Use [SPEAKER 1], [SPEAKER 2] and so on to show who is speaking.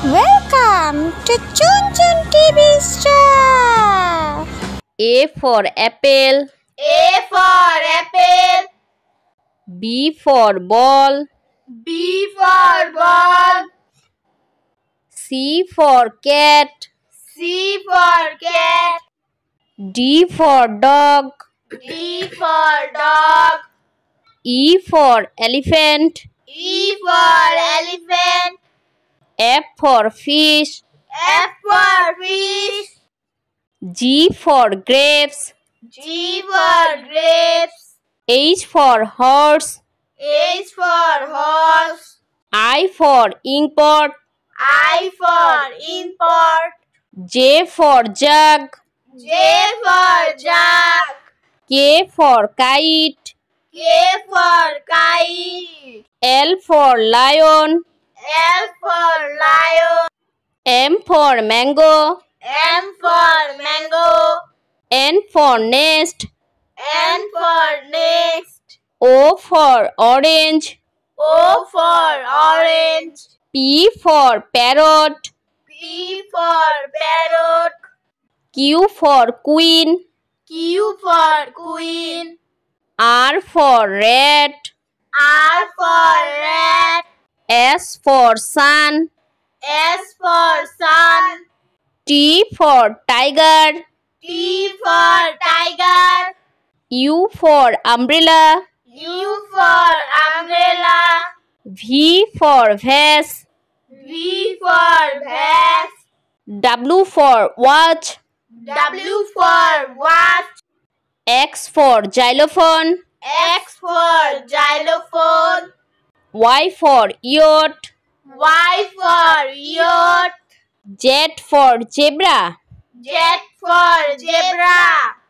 [SPEAKER 1] Welcome to Chun Chun TV Star.
[SPEAKER 2] A for apple.
[SPEAKER 3] A for apple.
[SPEAKER 2] B for ball.
[SPEAKER 3] B for ball.
[SPEAKER 2] C for cat.
[SPEAKER 3] C for cat.
[SPEAKER 2] D for dog.
[SPEAKER 3] D for dog.
[SPEAKER 2] E for elephant.
[SPEAKER 3] E for elephant.
[SPEAKER 2] F for fish.
[SPEAKER 3] F for fish.
[SPEAKER 2] G for grapes.
[SPEAKER 3] G for grapes.
[SPEAKER 2] H for horse.
[SPEAKER 3] H for horse.
[SPEAKER 2] I for inkpot.
[SPEAKER 3] I for import.
[SPEAKER 2] J for jug.
[SPEAKER 3] J for jug.
[SPEAKER 2] K for kite.
[SPEAKER 3] K for kite.
[SPEAKER 2] L for lion.
[SPEAKER 3] L for lion.
[SPEAKER 2] M for mango.
[SPEAKER 3] M for mango.
[SPEAKER 2] N for nest.
[SPEAKER 3] N for nest.
[SPEAKER 2] O for orange.
[SPEAKER 3] O for orange.
[SPEAKER 2] P for parrot.
[SPEAKER 3] P for parrot.
[SPEAKER 2] Q for queen.
[SPEAKER 3] Q for queen.
[SPEAKER 2] R for rat.
[SPEAKER 3] R for rat.
[SPEAKER 2] S for sun.
[SPEAKER 3] S for sun.
[SPEAKER 2] T for tiger.
[SPEAKER 3] T for tiger.
[SPEAKER 2] U for umbrella.
[SPEAKER 3] U for umbrella.
[SPEAKER 2] V for vase.
[SPEAKER 3] V for vase.
[SPEAKER 2] W for watch.
[SPEAKER 3] W for watch.
[SPEAKER 2] X for xylophone.
[SPEAKER 3] X for xylophone.
[SPEAKER 2] Y for yacht.
[SPEAKER 3] Y for yacht.
[SPEAKER 2] Z for zebra.
[SPEAKER 3] Z for zebra.